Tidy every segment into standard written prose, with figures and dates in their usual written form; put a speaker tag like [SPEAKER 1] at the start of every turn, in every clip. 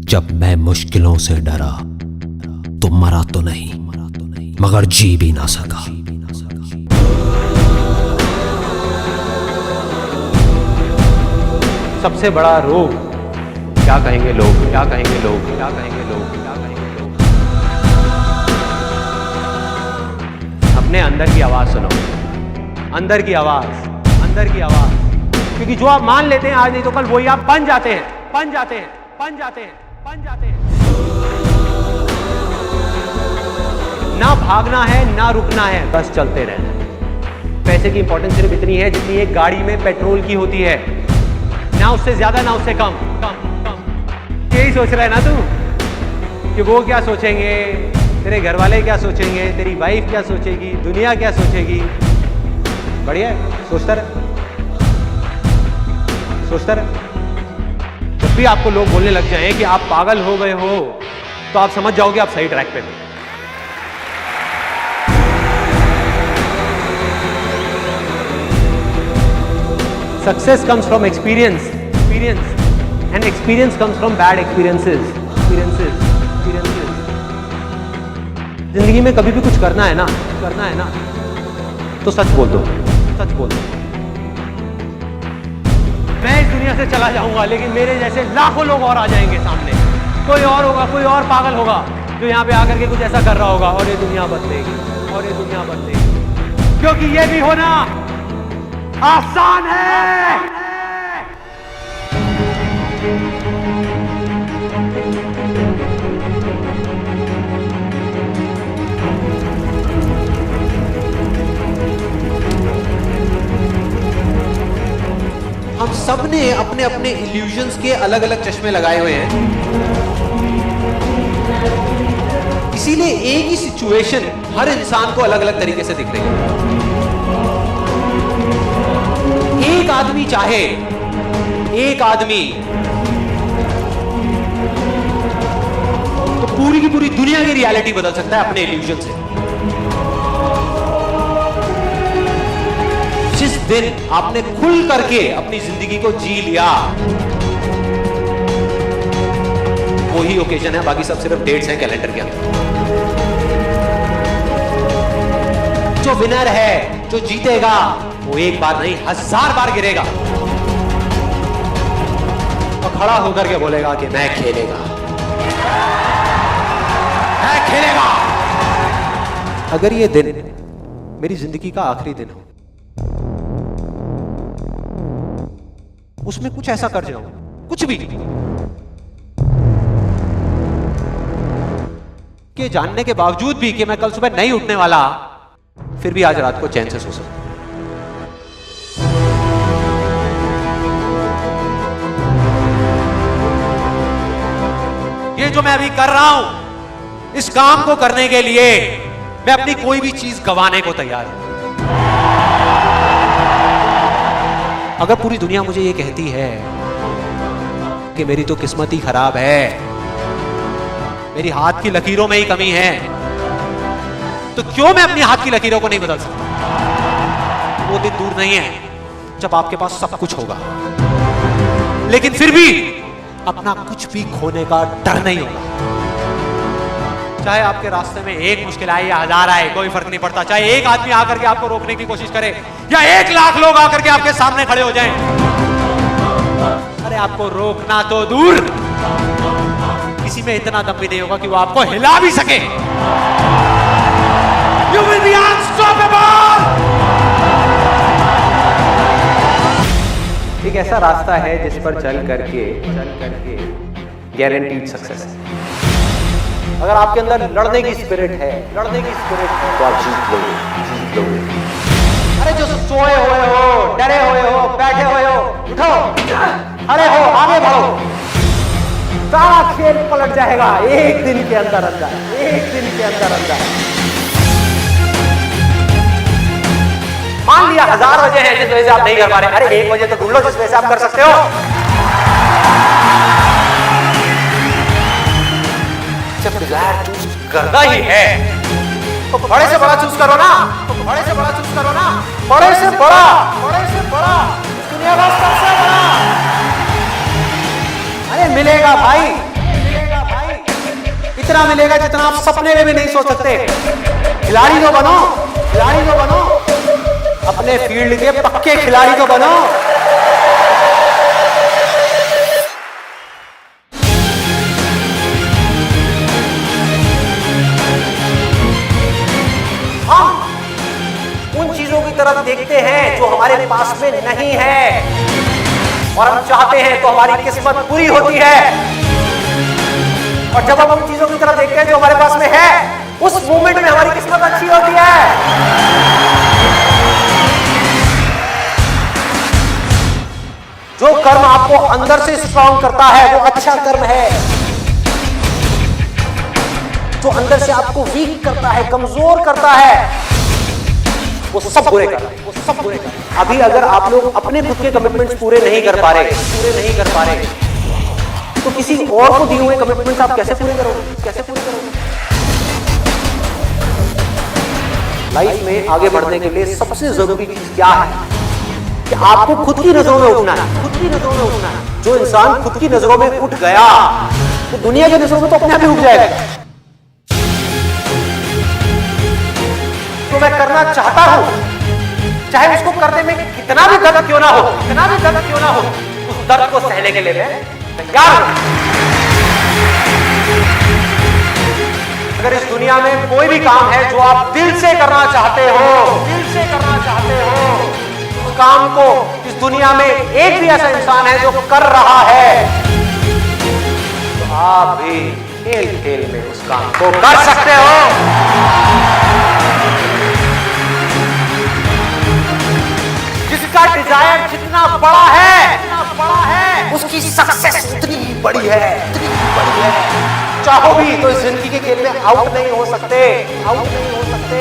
[SPEAKER 1] जब मैं मुश्किलों से डरा तो मरा तो नहीं मगर जी भी ना सका।
[SPEAKER 2] सबसे बड़ा रोग क्या कहेंगे लोग, क्या कहेंगे लोग, क्या कहेंगे लोग, क्या कहेंगे लोग। अपने अंदर की आवाज सुनो, अंदर की आवाज, अंदर की आवाज। क्योंकि जो आप मान लेते हैं आज नहीं तो कल वही आप बन जाते हैं, बन जाते हैं, बन जाते हैं, बन जाते हैं। ना भागना है ना रुकना है, बस चलते रहना है। पैसे की इंपॉर्टेंस सिर्फ इतनी है जितनी एक गाड़ी में पेट्रोल की होती है, ना उससे ज्यादा ना उससे कम। यही सोच रहा है ना तू कि वो क्या सोचेंगे, तेरे घर वाले क्या सोचेंगे, तेरी वाइफ क्या सोचेगी, दुनिया क्या सोचेगी। बढ़िया है, सोचता रहे, सोचता रहे। जब भी आपको लोग बोलने लग जाएं कि आप पागल हो गए हो तो आप समझ जाओगे आप सही ट्रैक पे हो। Success comes from experience, and experience comes from bad experiences. जिंदगी में कभी भी कुछ करना है ना, तो सच बोल दो, सच बोल दो। मैं इस दुनिया से चला जाऊंगा लेकिन मेरे जैसे लाखों लोग और आ जाएंगे सामने। कोई और होगा, कोई और पागल होगा जो यहाँ पे आकर के कुछ ऐसा कर रहा होगा और ये दुनिया बदलेगी, और ये दुनिया बदलेगी। क्योंकि ये भी होना आसान है।
[SPEAKER 3] हम सब ने अपने अपने इल्यूजन्स के अलग अलग चश्मे लगाए हुए हैं, इसीलिए एक ही सिचुएशन हर इंसान को अलग अलग तरीके से दिख रही है। एक आदमी चाहे, एक आदमी तो पूरी की पूरी दुनिया की रियलिटी बदल सकता है अपने इल्यूजन से। जिस दिन आपने खुल करके अपनी जिंदगी को जी लिया, वही ओकेजन है, बाकी सब सिर्फ डेट्स हैं कैलेंडर के अंदर। जो विनर है, जो जीतेगा, वो एक बार नहीं 1000 बार गिरेगा और खड़ा होकर के बोलेगा कि मैं खेलेगा, मैं खेलेगा। अगर ये दिन मेरी जिंदगी का आखिरी दिन हो, उसमें कुछ ऐसा कर जाऊं, कुछ भी, कि जानने के बावजूद भी कि मैं कल सुबह नहीं उठने वाला, फिर भी आज रात को चैन से सो सकूं। ये जो मैं अभी कर रहा हूं, इस काम को करने के लिए मैं अपनी कोई भी चीज गंवाने को तैयार हूं। अगर पूरी दुनिया मुझे ये कहती है कि मेरी तो किस्मत ही खराब है, मेरी हाथ की लकीरों में ही कमी है, तो क्यों मैं अपनी हाथ की लकीरों को नहीं बदल सकता? वो दिन दूर नहीं है जब आपके पास सब कुछ होगा, लेकिन फिर भी अपना कुछ भी खोने का डर नहीं होगा। चाहे आपके रास्ते में एक मुश्किल आए या 1000 आए, कोई फर्क नहीं पड़ता। चाहे एक आदमी आकर के आपको रोकने की कोशिश करे या 1 लाख लोग आकर के आपके सामने खड़े हो जाएं, अरे आपको रोकना तो दूर, किसी में इतना दम भी नहीं होगा कि वो आपको हिला भी सके। You will be unstoppable!
[SPEAKER 2] एक ऐसा रास्ता है जिस पर चल करके गारंटीड सक्सेस है। अगर आपके अंदर लड़ने की स्पिरिट है, तो आप जीत लोगे।
[SPEAKER 3] अरे जो सोए हुए हो, डरे हुए हो, बैठे हुए हो, उठो, अरे हो, आगे बढ़ो।
[SPEAKER 2] सारा खेल पलट जाएगा एक दिन के अंदर अंदर, एक दिन के अंदर अंदर। मान लिया 1000 वजह है जिस वजह से आप नहीं कर पा रहे, अरे 1 वजह तो ढूंढ लो जिस वजह से आप कर सकते हो।
[SPEAKER 3] जब डिजायर चूज करना ही है तो बड़े से बड़ा चूज करो ना, बड़े से बड़ा चूज करो ना, बड़े से बड़ा, बड़े से बड़ा, दुनिया का सबसे बड़ा।
[SPEAKER 2] मिलेगा भाई, मिलेगा भाई, इतना मिलेगा जितना आप सपने में भी नहीं सोच सकते। खिलाड़ी तो बनो, खिलाड़ी तो बनो, अपने फील्ड के पक्के खिलाड़ी तो बनो। हम उन चीजों की तरफ देखते हैं जो हमारे पास में नहीं है, और हम चाहते हैं तो हमारी किस्मत पूरी होती है। और जब हम उन चीजों की तरफ देखते हैं जो हमारे पास में है, उस मोमेंट में हमारी किस्मत अच्छी होती है। जो कर्म आपको अंदर से स्ट्रांग करता है वो अच्छा कर्म है। जो अंदर से आपको वीक करता है, कमजोर करता है, वो सब बुरे कर रहे हैं, वो सब बुरे कर रहे हैं। अभी अगर आप लोग अपने खुद के कमिटमेंट्स पूरे नहीं कर पा रहे, तो किसी और को दिए हुए कमिटमेंट्स आप कैसे पूरे करोगे, कैसे पूरे करोगे? लाइफ में आगे बढ़ने के लिए सबसे जरूरी चीज क्या है कि आपको खुद की नजरों में उठना है, खुद की नजरों में उठना है। जो इंसान खुद की नजरों में उठ गया तो दुनिया की नजरों में तो अपने आप ही उठ जाएगा। तो मैं करना चाहता हूं, चाहे उसको करने में कितना भी दर्द क्यों ना हो, कितना भी दर्द क्यों ना हो, उस दर्द को सहने के लिए मैं तैयार हूं। अगर इस दुनिया में कोई भी काम है जो आप दिल से करना चाहते हो, दिल से करना चाहते हो, उस काम को इस दुनिया में एक भी ऐसा इंसान है जो कर रहा है, तो आप भी खेल खेल में उस काम को कर सकते हो। जिसका डिजायर जितना बड़ा है, उसकी सक्सेस उतनी बड़ी है, उतनी बड़ी है। चाहो भी तो इस जिंदगी के खेल में आउट नहीं हो सकते, आउट नहीं हो सकते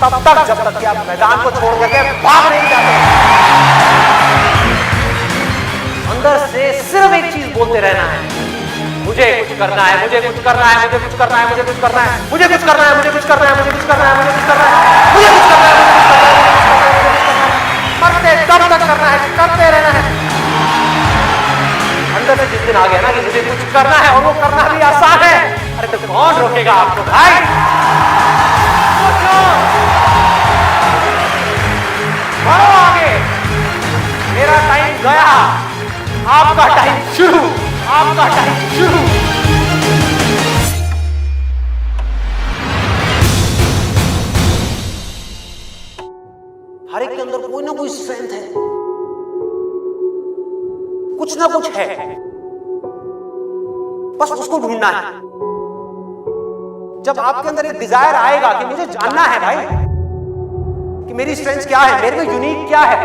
[SPEAKER 2] तब तक जब तक कि आप मैदान को छोड़ करके भाग नहीं जाते। अंदर से सिर्फ एक चीज बोलते रहना है, मुझे कुछ करना है, मुझे कुछ करना है, मुझे कुछ करना है, मुझे कुछ करना है, मुझे कुछ करना है, मुझे कुछ करना है, मुझे कुछ करना है, मुझे कुछ करना है, मुझे कुछ करना है, करते तब तक करना है, करते रहना है। अंदर से जिस दिन आ गया ना कि मुझे कुछ करना है और वो करना भी आसान है, अरे तो कौन रोकेगा आपको भाई? बढ़ो आगे, मेरा टाइम गया, आपका टाइम शुरू, आपका टाइम शुरू। हर एक के अंदर कोई ना कोई स्ट्रेंथ है, कुछ ना कुछ है, बस उसको ढूंढना है। जब आपके अंदर एक डिजायर आएगा कि मुझे जानना है भाई कि मेरी स्ट्रेंथ क्या है, मेरे में यूनिक क्या है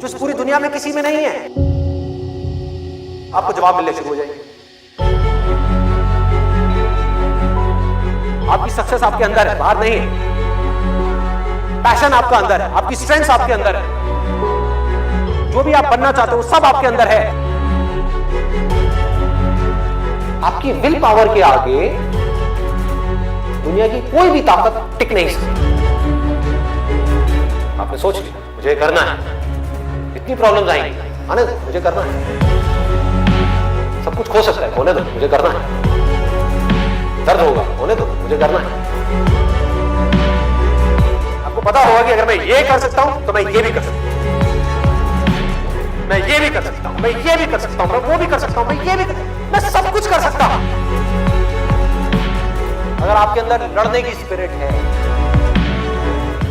[SPEAKER 2] जो इस पूरी दुनिया में किसी में नहीं है, आपको जवाब मिलने शुरू हो जाएंगे। आपकी सक्सेस आपके अंदर है, बाहर नहीं है। पैशन आपका अंदर है, आपकी स्ट्रेंथ आपके अंदर है, जो भी आप बनना चाहते हो सब आपके अंदर है। आपकी विल पावर के आगे दुनिया की कोई भी ताकत टिक नहीं सकती। आपने सोच लिया मुझे करना है, इतनी प्रॉब्लम्स आएंगी, आने दो, मुझे करना है। सब कुछ खो सकता है, होने दो, मुझे करना है। दर्द होगा, होने दो, मुझे करना है। आपको पता होगा कि अगर मैं ये कर सकता हूं तो मैं ये भी कर सकता हूं, मैं ये भी कर सकता हूं, मैं ये भी कर सकता हूं, मैं वो भी कर सकता हूं, मैं ये भी मैं सब कुछ कर सकता हूं। अगर आपके अंदर लड़ने की स्पिरिट है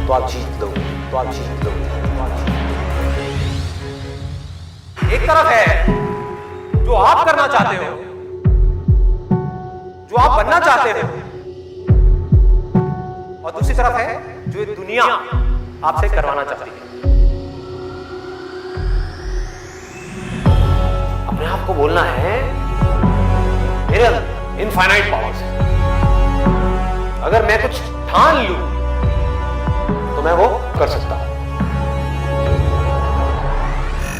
[SPEAKER 2] तो आप जीत लोगे, तो आप जीत लोगे। एक तरफ है जो आप करना चाहते हो, जो आप बनना चाहते हो, और दूसरी तरफ है जो ये दुनिया आपसे करवाना चाहती है। अपने आप को बोलना है मेरे अंदर इनफाइनाइट पावर्स है, अगर मैं कुछ ठान लूं तो मैं वो कर सकता हूं।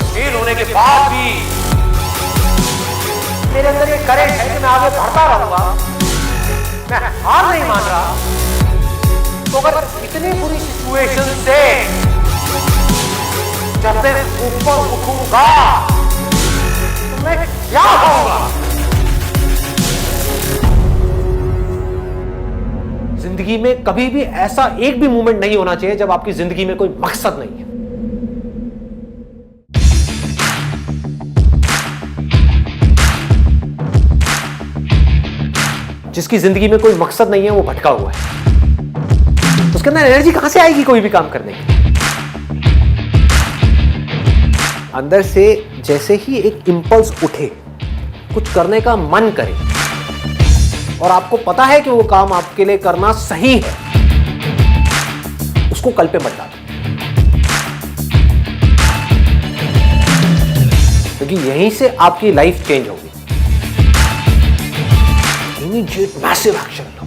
[SPEAKER 2] फेल होने के बाद भी मेरे अंदर ये करेंट है कि मैं आगे बढ़ता रहूंगा, मैं हार नहीं मान रहा। तो अगर इतनी बुरी सिचुएशन से जब मैं ऊपर उठूंगा तो में क्या होगा। जिंदगी में कभी भी ऐसा एक भी मोमेंट नहीं होना चाहिए जब आपकी जिंदगी में कोई मकसद नहीं है। जिसकी जिंदगी में कोई मकसद नहीं है वो भटका हुआ है। उसके अंदर एनर्जी कहां से आएगी कोई भी काम करने की। अंदर से जैसे ही एक इंपल्स उठे, कुछ करने का मन करे और आपको पता है कि वो काम आपके लिए करना सही है, उसको कल पे मत डालो, क्योंकि यहीं से आपकी लाइफ चेंज होगी। इमीडिएट मैसिव एक्शन लो।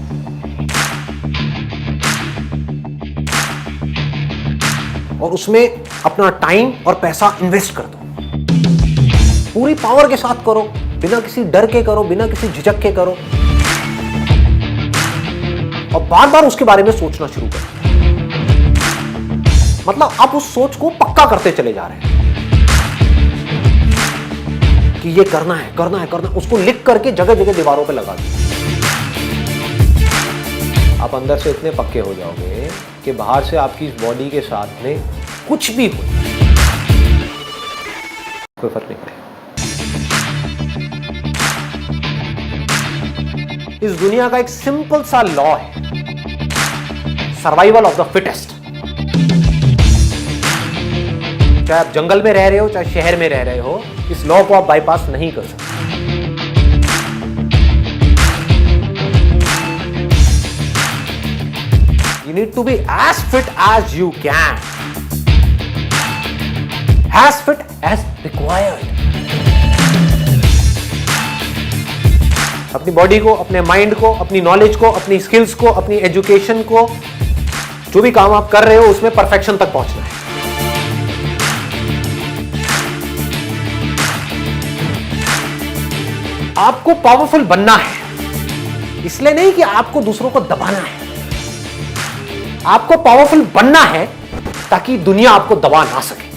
[SPEAKER 2] और उसमें अपना टाइम और पैसा इन्वेस्ट कर दो। पूरी पावर के साथ करो, बिना किसी डर के करो, बिना किसी झिझक के करो, और बार बार उसके बारे में सोचना शुरू करो। मतलब आप उस सोच को पक्का करते चले जा रहे हैं कि ये करना है, करना है, करना है। उसको लिख करके जगह जगह दीवारों पे लगा दो। आप अंदर से इतने पक्के हो जाओगे कि बाहर से आपकी इस बॉडी के साथ में कुछ भी हो, कोई फर्क नहीं पड़ेगा। इस दुनिया का एक सिंपल सा लॉ है, सर्वाइवल ऑफ द फिटेस्ट। चाहे आप जंगल में रह रहे हो, चाहे शहर में रह रहे हो, इस लॉ को आप बाईपास नहीं कर सकते। You need to be as fit as you can, as fit as required. अपनी बॉडी को, अपने माइंड को, अपनी नॉलेज को, अपनी स्किल्स को, अपनी एजुकेशन को, जो भी काम आप कर रहे हो उसमें परफेक्शन तक पहुंचना है। आपको पावरफुल बनना है, इसलिए नहीं कि आपको दूसरों को दबाना है। आपको पावरफुल बनना है ताकि दुनिया आपको दबा ना सके।